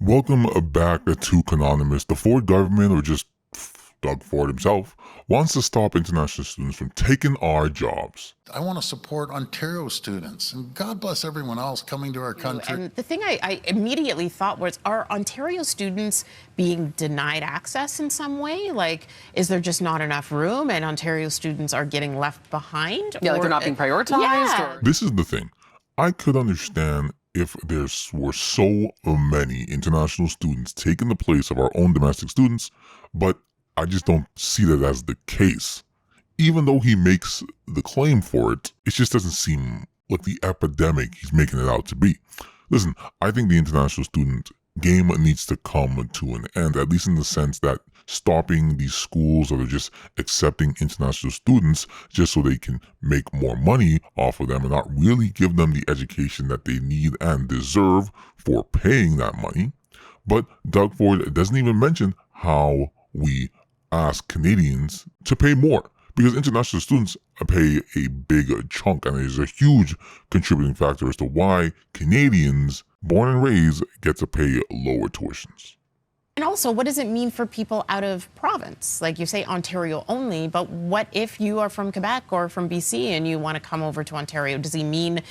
Welcome back to Canonymous. The Ford government, or just Doug Ford himself, wants to stop international students from taking our jobs. I want to support Ontario students, and God bless everyone else coming to our country. And the thing I immediately thought was, are Ontario students being denied access in some way? Like, is there just not enough room and Ontario students are getting left behind? Yeah, like they're not being prioritized? Yeah. This is the thing. I could understand if there were so many international students taking the place of our own domestic students, but I just don't see that as the case. Even though he makes the claim for it, it just doesn't seem like the epidemic he's making it out to be. Listen, I think the international student game needs to come to an end, at least in the sense that stopping these schools that are just accepting international students just so they can make more money off of them and not really give them the education that they need and deserve for paying that money. But Doug Ford doesn't even mention how we ask Canadians to pay more, because international students pay a big chunk, and it is a huge contributing factor as to why Canadians born and raised get to pay lower tuitions. And also, what does it mean for people out of province? Like, you say Ontario only, but what if you are from Quebec or from BC and you want to come over to Ontario? Does he mean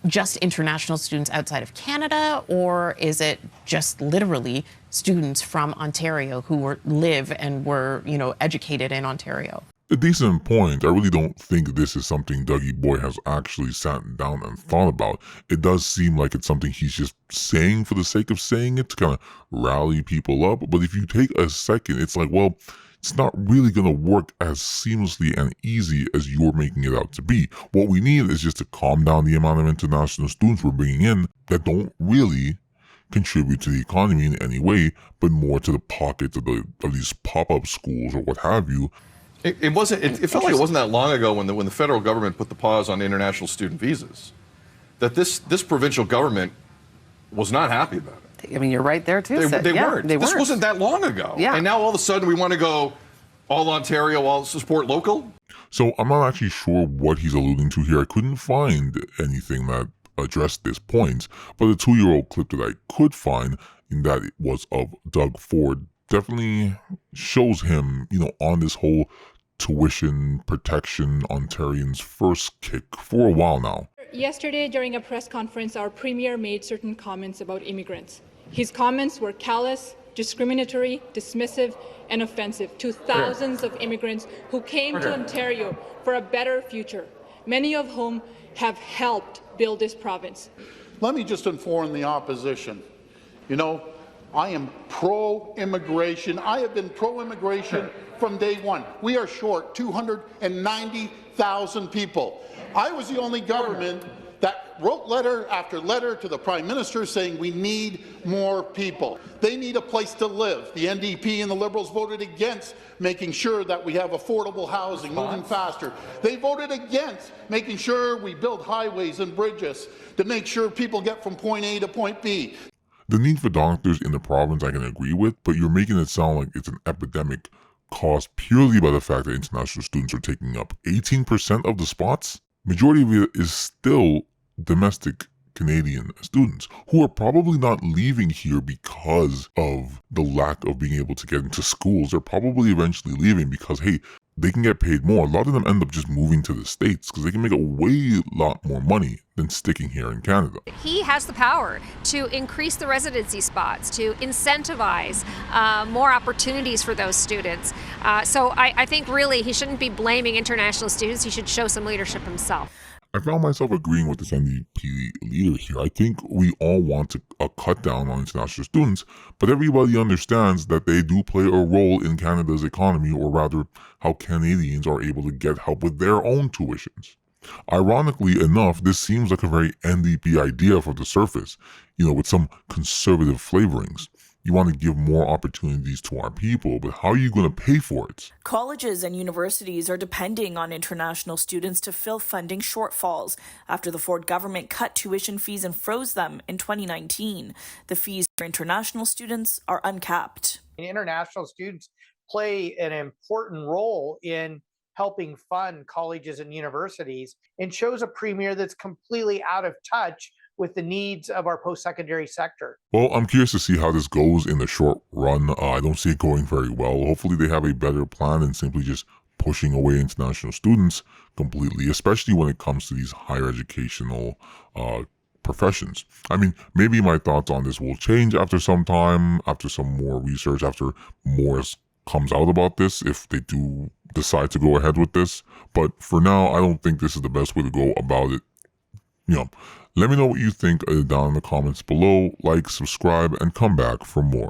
just international students outside of Canada, or is it just literally students from Ontario who live and were, educated in Ontario? A decent point. I really don't think this is something Dougie Boy has actually sat down and thought about. It does seem like it's something he's just saying for the sake of saying it to kind of rally people up. But if you take a second, it's like, well, it's not really going to work as seamlessly and easy as you're making it out to be. What we need is just to calm down the amount of international students we're bringing in that don't really contribute to the economy in any way, but more to the pockets of these pop-up schools or what have you. It wasn't. It felt like it wasn't that long ago when the federal government put the pause on international student visas, that this provincial government was not happy about it. I mean, you're right there too. They weren't. They This weren't. wasn't that long ago. Yeah. And now all of a sudden we want to go all Ontario, all support local. So I'm not actually sure what he's alluding to here. I couldn't find anything that addressed this point, but the 2-year-old clip that I could find, in that it was of Doug Ford, definitely shows him, on this whole tuition protection Ontarians first kick for a while now. Yesterday, during a press conference, our premier made certain comments about immigrants. His comments were callous, discriminatory, dismissive, and offensive to thousands of immigrants who came to Ontario for a better future, many of whom have helped build this province. Let me just inform the opposition. I am pro-immigration. I have been pro-immigration from day one. We are short 290,000 people. I was the only government that wrote letter after letter to the Prime Minister saying we need more people. They need a place to live. The NDP and the Liberals voted against making sure that we have affordable housing, moving faster. They voted against making sure we build highways and bridges to make sure people get from point A to point B. The need for doctors in the province I can agree with, but you're making it sound like it's an epidemic caused purely by the fact that international students are taking up 18% of the spots. Majority of it is still domestic Canadian students who are probably not leaving here because of the lack of being able to get into schools. They're probably eventually leaving because, hey, they can get paid more. A lot of them end up just moving to the States because they can make a way lot more money than sticking here in Canada. He has the power to increase the residency spots, to incentivize more opportunities for those students. So I think really he shouldn't be blaming international students. He should show some leadership himself. I found myself agreeing with this NDP leader here. I think we all want a cut down on international students, but everybody understands that they do play a role in Canada's economy, or rather, how Canadians are able to get help with their own tuitions. Ironically enough, this seems like a very NDP idea from the surface, with some conservative flavorings. You want to give more opportunities to our people, but how are you going to pay for it? Colleges and universities are depending on international students to fill funding shortfalls after the Ford government cut tuition fees and froze them in 2019. The fees for international students are uncapped. International students play an important role in helping fund colleges and universities, and shows a premier that's completely out of touch with the needs of our post-secondary sector. Well, I'm curious to see how this goes in the short run. I don't see it going very well. Hopefully they have a better plan than simply just pushing away international students completely, especially when it comes to these higher educational professions. I mean, maybe my thoughts on this will change after some time, after some more research, after more comes out about this, if they do decide to go ahead with this. But for now, I don't think this is the best way to go about it. Let me know what you think down in the comments below. Like, subscribe, and come back for more.